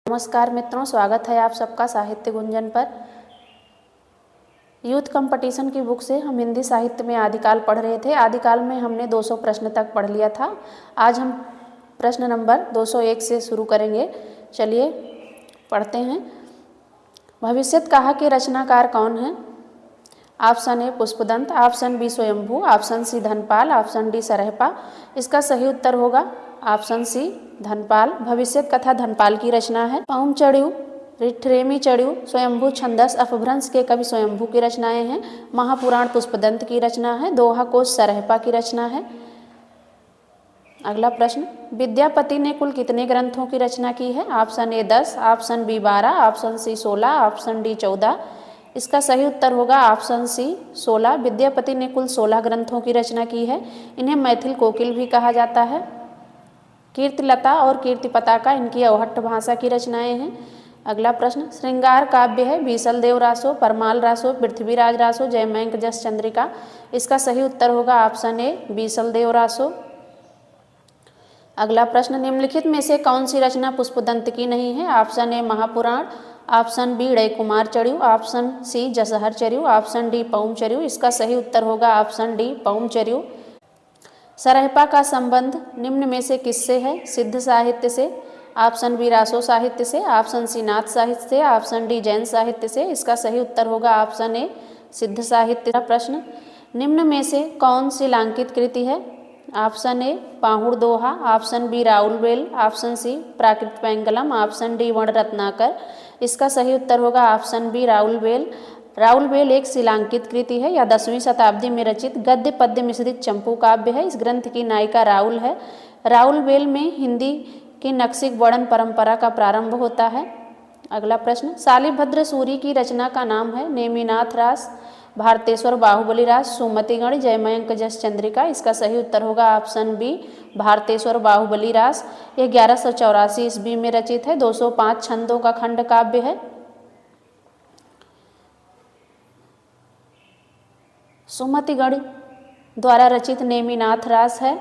नमस्कार मित्रों, स्वागत है आप सबका साहित्य गुंजन पर। यूथ कंपटीशन की बुक से हम हिंदी साहित्य में आदिकाल पढ़ रहे थे। आदिकाल में हमने 200 प्रश्न तक पढ़ लिया था। आज हम प्रश्न नंबर 201 से शुरू करेंगे। चलिए पढ़ते हैं। भविष्यत कहा के रचनाकार कौन है? Option A Pushpadant, option B Swayambhu, option C Dhanpal, option D Sarahpa. इसका सही उत्तर होगा ऑप्शन सी धनपाल। भविष्यत कथा धनपाल की रचना है। पहुम चढ़्यू, रिठरेमी चढ़्यू, स्वयंभू छंदस, अपभ्रंश के कवि स्वयंभू की रचनाएं हैं। महापुराण पुष्पदंत की रचना है। दोहा कोश सरहपा की रचना है। अगला प्रश्न, विद्यापति ने कुल कितने ग्रंथों की रचना की है? Option A 10, option B 12, option C 16, option D 14। इसका सही उत्तर होगा ऑप्शन सी 16। विद्यापति ने कुल 16 ग्रंथों की रचना की है। इन्हें मैथिल कोकिल भी कहा जाता है। कीर्तिलता और कीर्तिपताका इनकी अवहट्ट भाषा की रचनाएं हैं। अगला प्रश्न, श्रृंगार काव्य है बीसल देव रासो, परमाल रासो, पृथ्वीराज रासो, जयमंक जस चंद्रिका। इसका सही उत्तर होगा ऑप्शन ए बीसल देव रासो। अगला प्रश्न, निम्नलिखित में से कौन सी रचना पुष्पदंत की नहीं है? Option A Mahapuran, option B ड़य Kumar Chariu, option C Jasahar Chariu, option D Pahum Chariu. इसका सही उत्तर होगा ऑप्शन डी पहुम चढ़्यू। सरहपा का संबंध निम्न में से किससे है? सिद्ध साहित्य से, ऑप्शन बी रासो साहित्य से, ऑप्शन सी नाथ साहित्य से, ऑप्शन डी जैन साहित्य से। इसका सही उत्तर होगा ऑप्शन ए सिद्ध साहित्य। का प्रश्न, निम्न में से कौन शिलांकित कृति है? Option A Pahud Doha, option B Raul Bel, option C Prakrit Paingalam, option D Varna Ratnakar. इसका सही उत्तर होगा ऑप्शन बी राउल बेल। राउल बेल एक शिलांकित कृति है। यह 10वीं शताब्दी में रचित गद्य पद्य मिश्रित चंपू काव्य है। इस ग्रंथ की नायिका राउल है। राउल बेल में हिंदी की नक्सिक वर्णन परंपरा का प्रारंभ होता है। अगला प्रश्न, शालिभद्र सूरी की रचना का नाम है? नेमिनाथ रास, भारतेश्वर बाहुबली रास, सुमतिगण, जयमंक जस चंद्रिका। इसका सही उत्तर होगा ऑप्शन बी भारतेश्वर बाहुबली रास। यह 1184 ईस्वी में रचित है। 205 छंदों का खंड काव्य है। सुमतिगण द्वारा रचित नेमिनाथ रास है।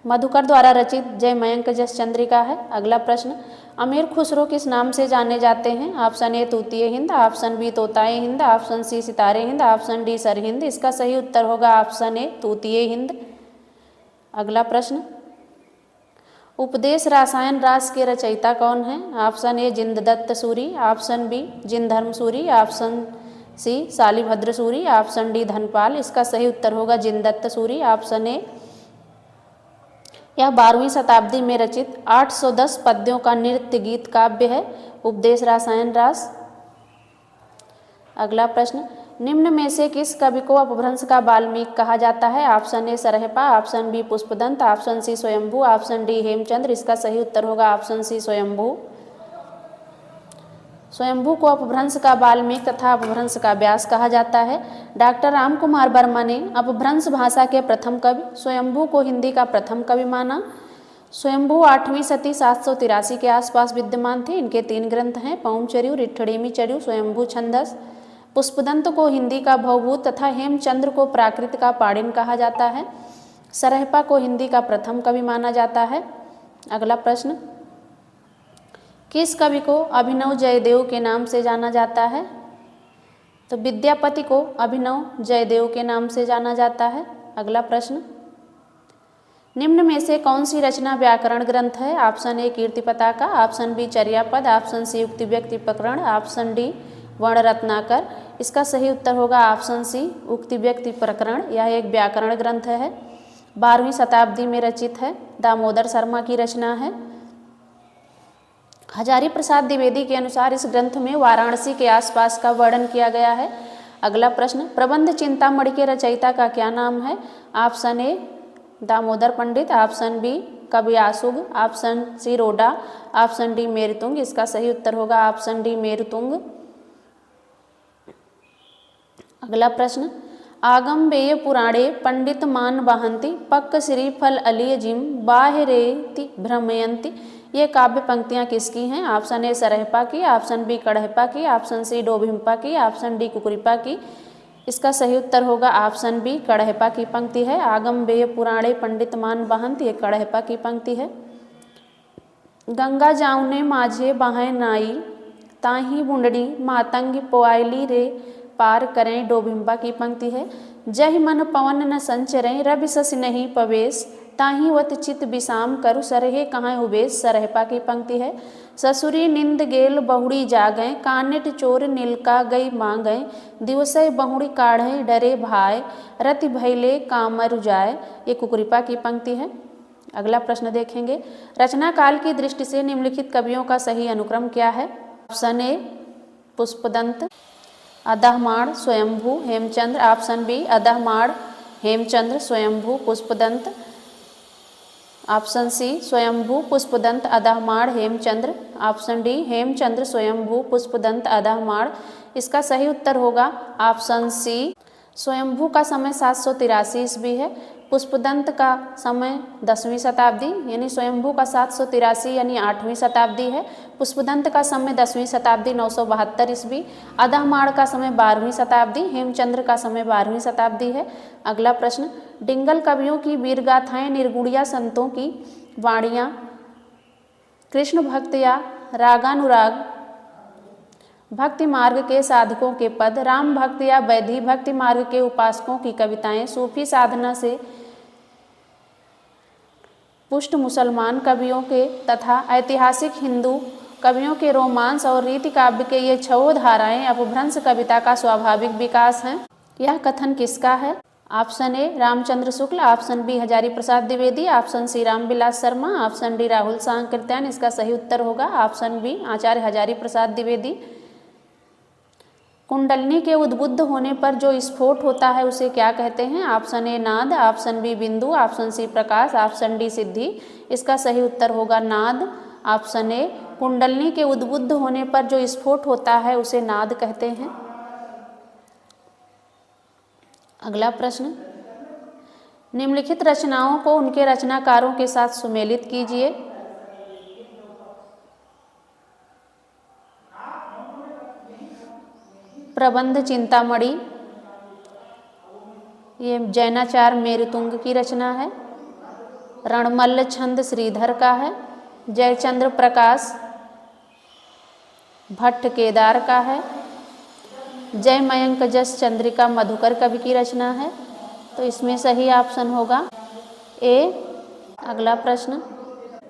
मधुकर द्वारा रचित जयमंक जस चंद्रिका है। अगला प्रश्न, अमीर खुसरो किस नाम से जाने जाते हैं? Option A Tutiye Hind, option B Totaye Hind, option C Sitare Hind, option D Sirhind. इसका सही उत्तर होगा ऑप्शन ए तूतीय हिंद। अगला प्रश्न, उपदेश रासायन रास के रचयिता कौन है? Option A Jinadatta Suri, option B Jindharma Suri, option C Shalibhadra Suri, option D Dhanpal. इसका सही उत्तर होगा जिनदत्त सूरी, ऑप्शन ए। यह 12वीं शताब्दी में रचित 810 पद्यों का नृत्य गीत काव्य है उपदेश रासायन रास। अगला प्रश्न, निम्न में से किस कवि को अपभ्रंश का वाल्मीकि कहा जाता है? Option A Sarahpa, option B Pushpadant, option C Swayambhu, option D Hemchandra. इसका सही उत्तर होगा ऑप्शन सी स्वयंभू। स्वयंभू को अपभ्रंश का वाल्मीकि तथा अपभ्रंश का व्यास कहा जाता है। डॉक्टर राम कुमार वर्मा ने अपभ्रंश भाषा के प्रथम कवि स्वयंभू को हिंदी का प्रथम कवि माना। स्वयंभू 8वीं सदी 783 के आसपास विद्यमान थे। इनके 3 ग्रंथ हैं, पहुम चढ़्यू, रिठड़ेमी चढ़्यू, स्वयंभू छंदस। पुष्पदंत को हिंदी का भवभूत तथा हेमचंद्र को प्राकृत का पाणिन कहा जाता है। सरहपा को हिंदी का प्रथम कवि माना जाता है। अगला प्रश्न, किस कवि को अभिनव जयदेव के नाम से जाना जाता है? तो विद्यापति को अभिनव जयदेव के नाम से जाना जाता है। अगला प्रश्न, निम्न में से कौन सी रचना व्याकरण ग्रंथ है? Option A Kirtipataka, option B Charyapad, option C Ukti Vyakti प्रकरण, ऑप्शन डी वर्ण रत्नाकर। इसका सही उत्तर होगा ऑप्शन सी उक्ति व्यक्ति प्रकरण। यह एक व्याकरण ग्रंथ है। 12वीं शताब्दी में रचित है। दामोदर शर्मा की रचना है। हजारी प्रसाद द्विवेदी के अनुसार इस ग्रंथ में वाराणसी के आसपास का वर्णन किया गया है। अगला प्रश्न, प्रबंध चिंतामणि के रचयिता का क्या नाम है? Option A Damodar Pandit, option B Kavi Ashug, option C Roda, option D Merutung. इसका सही उत्तर होगा ऑप्शन डी मेरुतुंग। अगला प्रश्न, आगम बेय पुराणे पंडित मान वहंती पक्क श्रीफल अलिय जिम बाहरेति भ्रमयंती। ये काव्य पंक्तियाँ किसकी हैं? ऑप्शन ए सरहपा की, ऑप्शन बी कढ़हपा की, ऑप्शन सी डोभिम्पा की, ऑप्शन डी कुकुरिपा की। इसका सही उत्तर होगा ऑप्शन बी कढ़हपा की पंक्ति है। आगम बेय पुराणे पंडित मान वहंत, ये कढ़हपा की पंक्ति है। गंगा जाऊने माझे बाहें नाई, ताही बुंडड़ी मातंग पोआइली रे, पार करें डोबिम्बा की पंक्ति है। जहि मन पवन न संचरें, रवि शशि नहीं पवेश, ताही वत चित विषाम करु, सरहे कहाँ उबेश, सरहपा की पंक्ति है। ससुरी निंद गेल बहुड़ी जागें, कानेट चोर नीलका गई मांगें, दिवसय बहुड़ी काढ़ें डरे भाई, रति भैले कामरु जाय, ये कुकुरिपा की पंक्ति है। अगला प्रश्न देखेंगे, रचना काल की दृष्टि से निम्नलिखित कवियों का सही अनुक्रम क्या है। ऑप्शन ए पुष्पदंत, अदहमाण, स्वयंभू, हेमचंद्र। ऑप्शन बी अदहमाण, हेमचंद्र, स्वयंभू, पुष्पदंत। ऑप्शन सी स्वयंभू, पुष्पदंत, अदहमाण, हेमचंद्र। ऑप्शन डी हेमचंद्र, स्वयंभू, पुष्पदंत, अदहमाण। इसका सही उत्तर होगा ऑप्शन सी। स्वयंभू का समय 783 ईस्वी है, पुष्पदंत का समय 10वीं शताब्दी, यानी स्वयंभू का 783 यानी 8वीं शताब्दी है। पुष्पदंत का समय 10वीं शताब्दी 972 ईस्वी। अदहमाण का समय 12वीं शताब्दी, हेमचंद्र का समय 12वीं शताब्दी है। अगला प्रश्न, डिंगल कवियों की वीरगाथाएं निर्गुणिया संतों की वाणियाँ कृष्ण भक्त या रागानुराग भक्ति मार्ग के साधकों के पद, राम भक्त या वैधी भक्ति मार्ग के उपासकों की कविताएं, सूफी साधना से पुष्ट मुसलमान कवियों के तथा ऐतिहासिक हिंदू कवियों के रोमांस और रीति काव्य के ये छह धाराएं अपभ्रंश कविता का स्वाभाविक विकास हैं। यह कथन किसका है। Option A Ramchandra Shukla, option B Hazari Prasad Dwivedi, option C Ramvilas Sharma, option D Rahul Sankrityayan. इसका सही उत्तर होगा ऑप्शन बी आचार्य हजारी प्रसाद द्विवेदी। कुंडलनी के उद्बुद्ध होने पर जो स्फोट होता है उसे क्या कहते हैं। ऑप्शन ए नाद, ऑप्शन बी बिंदु, ऑप्शन सी प्रकाश, ऑप्शन डी सिद्धि। इसका सही उत्तर होगा नाद, ऑप्शन ए। कुंडलनी के उद्बुद्ध होने पर जो स्फोट होता है उसे नाद कहते हैं। अगला प्रश्न, निम्नलिखित रचनाओं को उनके रचनाकारों के साथ सुमेलित कीजिए। प्रबंध चिंतामणि, ये जैनाचार्य मेरुतुंग की रचना है। रणमल्ल छंद श्रीधर का है। जयचंद्र प्रकाश भट्ट केदार का है। जय मयंक जस चंद्रिका मधुकर कवि की रचना है, तो इसमें सही ऑप्शन होगा ए। अगला प्रश्न,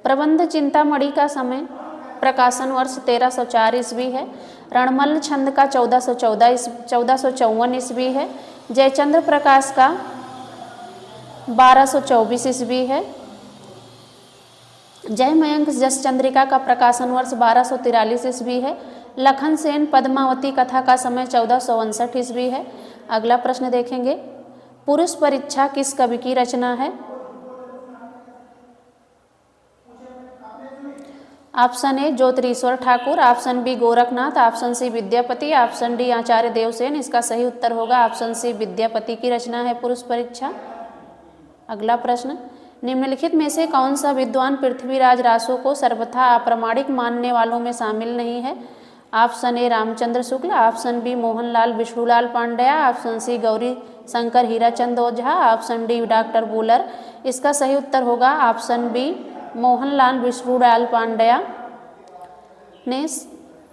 प्रबंध चिंतामणि का समय प्रकाशन वर्ष 1304 ईस्वी है। रणमल्ल छंद का 1454 ईस्वी है। जयचंद्र प्रकाश का 1224 ईस्वी है। जय मयंक जस चंद्रिका का प्रकाशन वर्ष 1243 ईस्वी है। लखन सेन पद्मावती कथा का समय 1459 ईस्वी है। अगला प्रश्न देखेंगे, पुरुष परीक्षा किस कवि की रचना है। Option A Jyotirishwar Thakur, option B Gorakhnath, option C Vidyapati, option D Acharya Devsen. इसका सही उत्तर होगा ऑप्शन सी विद्यापति की रचना है पुरुष परीक्षा। अगला प्रश्न, निम्नलिखित में से कौन सा विद्वान पृथ्वीराज रासो को सर्वथा अप्रामाणिक मानने वालों में शामिल नहीं है। Option A Ramchandra Shukla, option B Mohanlal Vishnulal Pandya, option C Gauri Shankar Hirachand Ojha, option D doctor Buhler. इसका सही उत्तर होगा ऑप्शन बी मोहनलाल विष्णुलाल पांड्या ने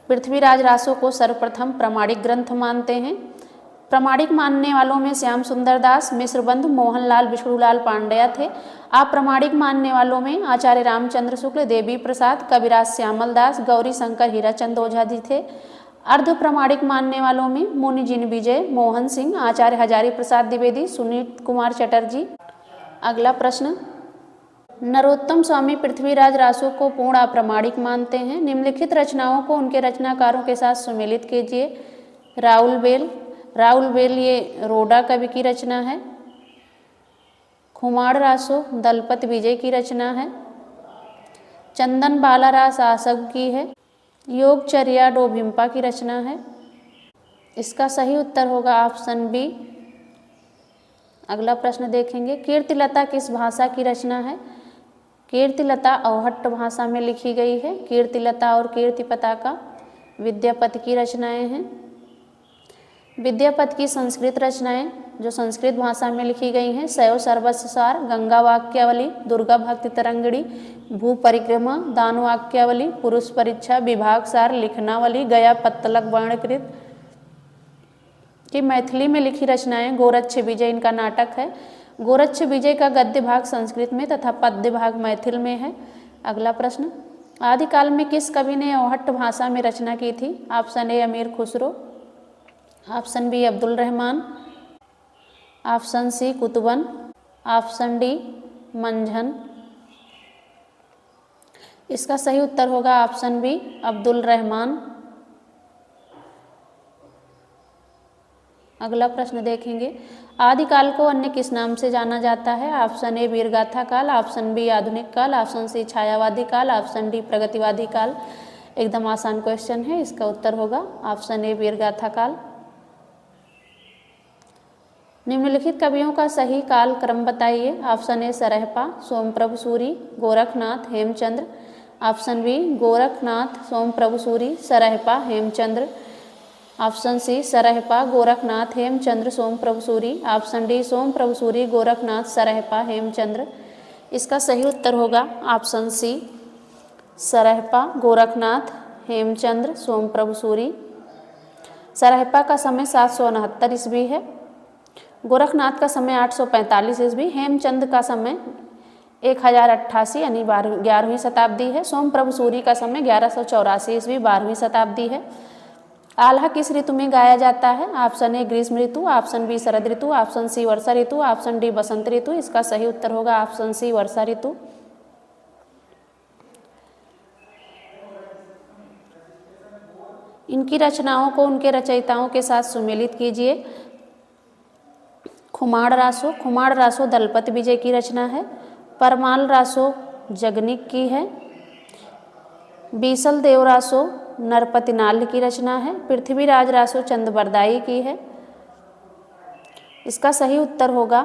पृथ्वीराज रासो को सर्वप्रथम प्रामाणिक ग्रंथ मानते हैं। प्रामाणिक मानने वालों में श्याम सुंदर दास, मिश्रबंधु मोहनलाल विष्णुलाल पांड्या थे। अप्रामाणिक मानने वालों में आचार्य रामचंद्र शुक्ल, देवी प्रसाद, कविराज श्यामल दास, गौरी शंकर हीराचंद ओझा जी थे। अर्ध प्रामाणिक मानने वालों में मुनि जिन विजय, मोहन सिंह, आचार्य हजारी प्रसाद द्विवेदी, सुनीत कुमार चटर्जी। अगला प्रश्न, नरोत्तम स्वामी पृथ्वीराज रासो को पूर्ण अप्रामाणिक मानते हैं। निम्नलिखित रचनाओं को उनके रचनाकारों के साथ सुमेलित कीजिए। राउल बेल ये रोडा कवि की रचना है। खुमाड़ रासो दलपत विजय की रचना है। चंदन बाला रास आसग की है। योगचर्या डोभिम्पा की रचना है। इसका सही उत्तर होगा ऑप्शन बी। अगला प्रश्न देखेंगे, कीर्तिलता किस भाषा की रचना है। कीर्तिलता अवहट्ट भाषा में लिखी गई है। कीर्तिलता और कीर्ति पताका विद्यापति की रचनाएं हैं। विद्यापति की संस्कृत रचनाएं जो संस्कृत भाषा में लिखी गई हैं। शैव सर्वस्व सार, गंगा वाक्यावली, दुर्गा भक्ति तरंगिणी, भू परिक्रमा, दान वाक्यावली, पुरुष परीक्षा, विभाग सार, लिखनावली, गया पत्तलक वर्णकृत की मैथिली में लिखी रचनाएं। गोरक्ष विजय इनका नाटक है। गोरक्ष विजय का गद्य भाग संस्कृत में तथा पद्य भाग मैथिल में है। अगला प्रश्न, आदिकाल में किस कवि ने अवहट्ट भाषा में रचना की थी? Option A Amir Khusro, option B Abdul Rahman, option C Kutuban, option D Manjhan. इसका सही उत्तर होगा ऑप्शन बी अब्दुल रहमान। अगला प्रश्न देखेंगे, आदिकाल को अन्य किस नाम से जाना जाता है? ऑप्शन ए वीरगाथा काल, ऑप्शन बी आधुनिक काल, ऑप्शन सी छायावादी काल, ऑप्शन डी प्रगतिवादी काल। एकदम आसान क्वेश्चन है, इसका उत्तर होगा ऑप्शन ए वीरगाथा काल। निम्नलिखित कवियों का सही काल क्रम बताइए। Option A Sarahpa, Somprabha Suri, Gorakhnath, Hemchandra, option B Gorakhnath, Somprabha Suri, Sarahpa, Hemchandra, option C Sarahpa, Gorakhnath, Hemchandra, Somprabha Suri, option D Somprabha Suri, Gorakhnath, Sarahpa, Hemchandra. इसका सही उत्तर होगा ऑप्शन सी सरहपा, गोरखनाथ, हेमचंद्र, सोमप्रभु सूरी। सरहपा का समय 769 ईस्वी है, गोरखनाथ का समय 845 ईस्वी, हेमचंद का समय 1088 यानी 11वीं शताब्दी है, सोमप्रभु सूरी का समय 1184 ईस्वी 12वीं शताब्दी है। आल्हा किस ऋतु में गाया जाता है? ऑप्शन ए ग्रीष्म ऋतु, ऑप्शन बी शरद ऋतु, ऑप्शन सी वर्षा ऋतु, ऑप्शन डी बसंत ऋतु। इसका सही उत्तर होगा ऑप्शन सी वर्षा ऋतु। इनकी रचनाओं को उनके रचयिताओं के साथ सुमेलित कीजिए। खुमाड़ रासो, खुमाड़ रासो दलपत विजय की रचना है। परमाल रासो जगनिक की है। बीसल देव रासो नरपति नाल्य की रचना है। पृथ्वीराज रासो चंदबरदाई की है। इसका सही उत्तर होगा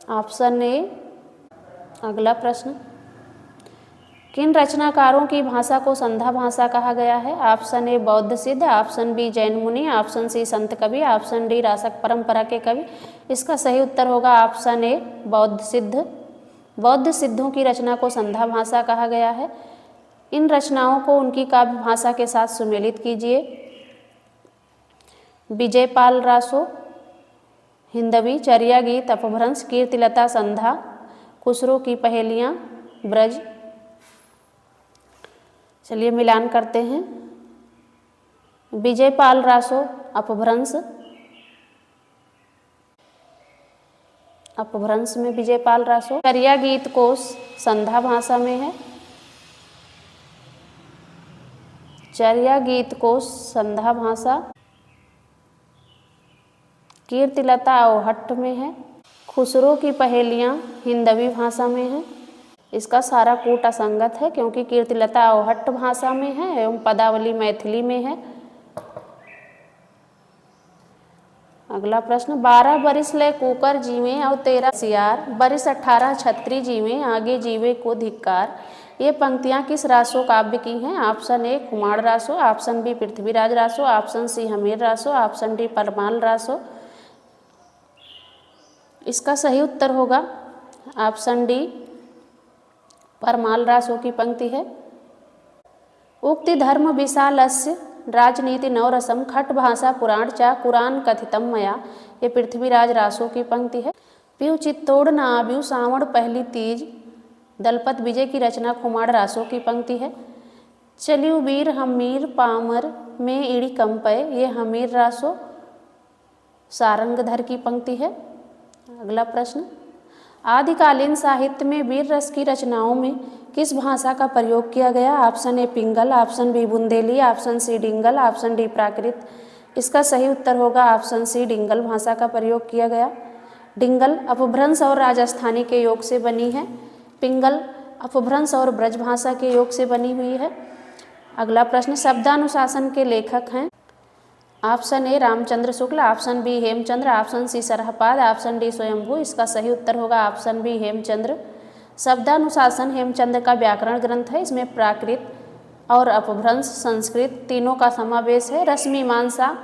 ऑप्शन ए। अगला प्रश्न, किन रचनाकारों की भाषा को संधा भाषा कहा गया है? ऑप्शन ए बौद्ध सिद्ध, ऑप्शन बी जैन मुनि, ऑप्शन सी संत कवि, ऑप्शन डी रासक परंपरा के कवि। इसका सही उत्तर होगा ऑप्शन ए बौद्ध सिद्ध। बौद्ध सिद्धों की रचना को संधा भाषा कहा गया है। इन रचनाओं को उनकी काव्य भाषा के साथ सुमेलित कीजिए। विजयपाल रासो हिंदवी, चर्या गीत, अपभ्रंश, कीर्तिलता संधा, खुसरो की पहेलियाँ, ब्रज। चलिए मिलान करते हैं। विजयपाल रासो अपभ्रंश, अपभ्रंश में विजयपाल रासो। चर्या गीत कोश संधा भाषा में है। चर्या गीत कोश संधा भाषा। कीर्तिलता अवहट्ट में है। खुसरो की पहेलियाँ हिंदवी भाषा में है। इसका सारा कूट असंगत है क्योंकि कीर्तिलता अवहट्ट भाषा में है एवं पदावली मैथिली में है। अगला प्रश्न, 12 बरिस ले कुकर जीवे और 13 सियार, बरिस 18 छत्री जीवे, आगे जीवे को धिक्कार। ये पंक्तियाँ किस रासो काव्य की हैं? Option A Khumad Raso, option B Prithviraj Raso, option C Hamir Raso, option D Parmal Raso. इसका सही उत्तर होगा ऑप्शन डी परमाल रासो की पंक्ति है। उक्ति धर्म विशालस्य राजनीति नवरसम खट भाषा पुराण चा कुरान कथितम मया। ये पृथ्वीराज रासो की पंक्ति है। पीऊ चित्तौड़ न आब्यू सावण पहली तीज, दलपत विजय की रचना खुमाड़ रासो की पंक्ति है। चलियो वीर हमीर पामर में ईड़ी कंपय, ये हमीर रासो सारंगधर की पंक्ति है। अगला प्रश्न, आदिकालीन साहित्य में वीर रस की रचनाओं में किस भाषा का प्रयोग किया गया? Option A Pingal, option B Bundeli, option C Dingal, option D Prakrit. इसका सही उत्तर होगा ऑप्शन सी डिंगल भाषा का प्रयोग किया गया। डिंगल अपभ्रंश और राजस्थानी के योग से बनी है। पिंगल अपभ्रंश और ब्रज भाषा के योग से बनी हुई है। अगला प्रश्न, शब्दानुशासन के लेखक हैं। Option A Ramchandra Shukla, option B Hemchandra, option C Sarahpad, option D Swayambhu. इसका सही उत्तर होगा ऑप्शन बी हेमचंद्र। शब्दानुशासन हेमचंद्र का व्याकरण ग्रंथ है। इसमें प्राकृत और अपभ्रंश संस्कृत तीनों का समावेश है। रसमीमांसा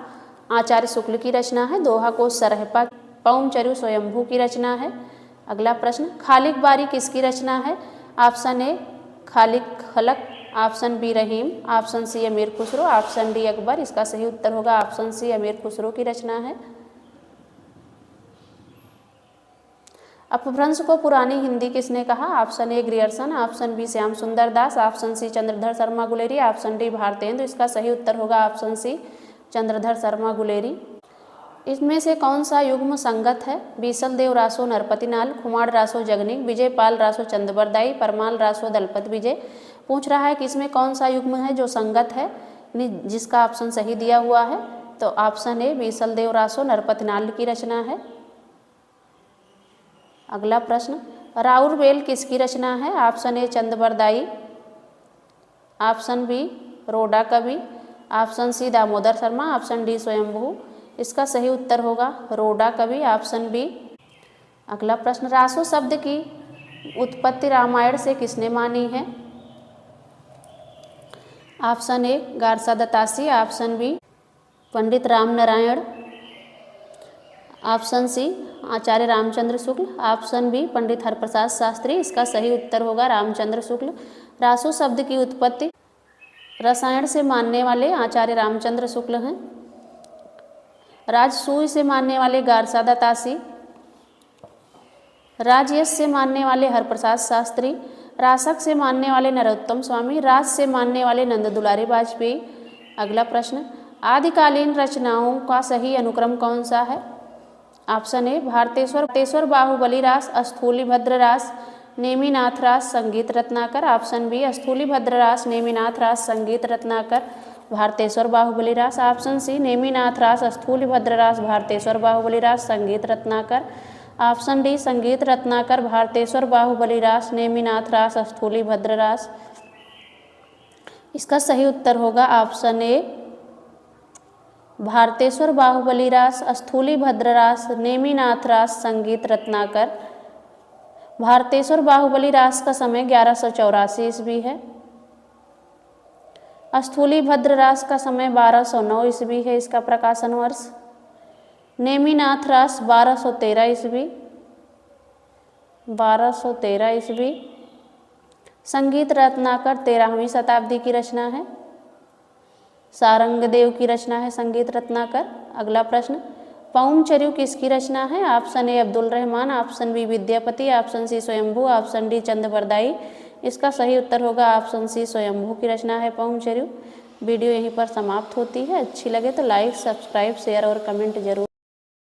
आचार्य शुक्ल की रचना है। दोहा कोश सरहपा पौमचर्यु स्वयंभू की रचना है। अगला प्रश्न, खालिक बारी किसकी रचना है? ऑप्शन ए खालिक खलक, ऑप्शन बी रहीम, ऑप्शन सी अमीर खुसरो, ऑप्शन डी अकबर। इसका सही उत्तर होगा ऑप्शन सी अमीर खुसरो की रचना है। अपभ्रंश को पुरानी हिंदी किसने कहा? Option A Grierson, option B Shyam Sundar Das, option C Chandradhar Sharma Guleri, option D Bharatendu. इसका सही उत्तर होगा ऑप्शन सी चंद्रधर शर्मा गुलेरी। इसमें से कौन सा युग्म संगत है? बीसल देव रासो नरपतिनाल, खुमार रासो जगनिक, विजय पाल रासो चंद्रबरदाई, परमाल रासो दलपत विजय। पूछ रहा है कि इसमें कौन सा युग्म है जो संगत है, जिसका ऑप्शन सही दिया हुआ है। तो ऑप्शन ए बीसल देव रासो नरपतिनाल की रचना है। अगला प्रश्न, राउरवेल किसकी रचना है? Option A Chandbardai, option B Roda कवि, option C Damodar Sharma, option D Swayambhu. इसका सही उत्तर होगा रोडा कवि, ऑप्शन बी। अगला प्रश्न, रासो शब्द की उत्पत्ति रामायण से किसने मानी है? Option A Garcin de Tassy, option B Pandit Ram Narayan, option C Acharya Ramchandra Shukla, option B Pandit Haraprasad Shastri. इसका सही उत्तर होगा रामचंद्र शुक्ल। रासो शब्द की उत्पत्ति रसायन से मानने वाले आचार्य रामचंद्र शुक्ल हैं। राजसूय से मानने वाले गारसा दत्तासी, राजयश से मानने वाले हरप्रसाद शास्त्री, रासक से मानने वाले नरोत्तम स्वामी, राज से मानने वाले नंद दुलारी वाजपेयी। अगला प्रश्न, आदिकालीन रचनाओं का सही अनुक्रम कौन सा है? ऑप्शन ए भारतेश्वर बाहुबली रास, स्थूलिभद्र रास, नेमिनाथ रास, संगीत रत्नाकर, ऑप्शन बी स्थूलिभद्र रास, नेमिनाथ रास, संगीत रत्नाकर, भारतेश्वर बाहुबली रास, ऑप्शन सी नेमिनाथ रास, स्थूलिभद्र रास, भारतेश्वर बाहुबली रास, संगीत रत्नाकर, ऑप्शन डी संगीत रत्नाकर, भारतेश्वर बाहुबली रास, नेमिनाथ रास, स्थूलिभद्र रास। इसका सही उत्तर होगा ऑप्शन ए भारतेश्वर बाहुबली रास, स्थूलिभद्र रास, नेमिनाथ रास, संगीत रत्नाकर। भारतेश्वर बाहुबली रास का समय 1184 ईस्वी है। स्थूलिभद्र रास का समय 1209 ईस्वी है। इसका प्रकाशन वर्ष। नेमिनाथ रास 1213 ईस्वी, 1213 ईस्वी। संगीत रत्नाकर 13वीं शताब्दी की रचना है। सारंगदेव की रचना है संगीत रत्नाकर। अगला प्रश्न, पौमचर्यु किसकी रचना है? Option A Abdul Rahman, option B Vidyapati, option C Swayambhu, option D Chand Bardai. इसका सही उत्तर होगा ऑप्शन सी स्वयंभू की रचना है पौमचर्यु। वीडियो यहीं पर समाप्त होती है। अच्छी लगे तो लाइक, सब्सक्राइब, शेयर और कमेंट जरूर।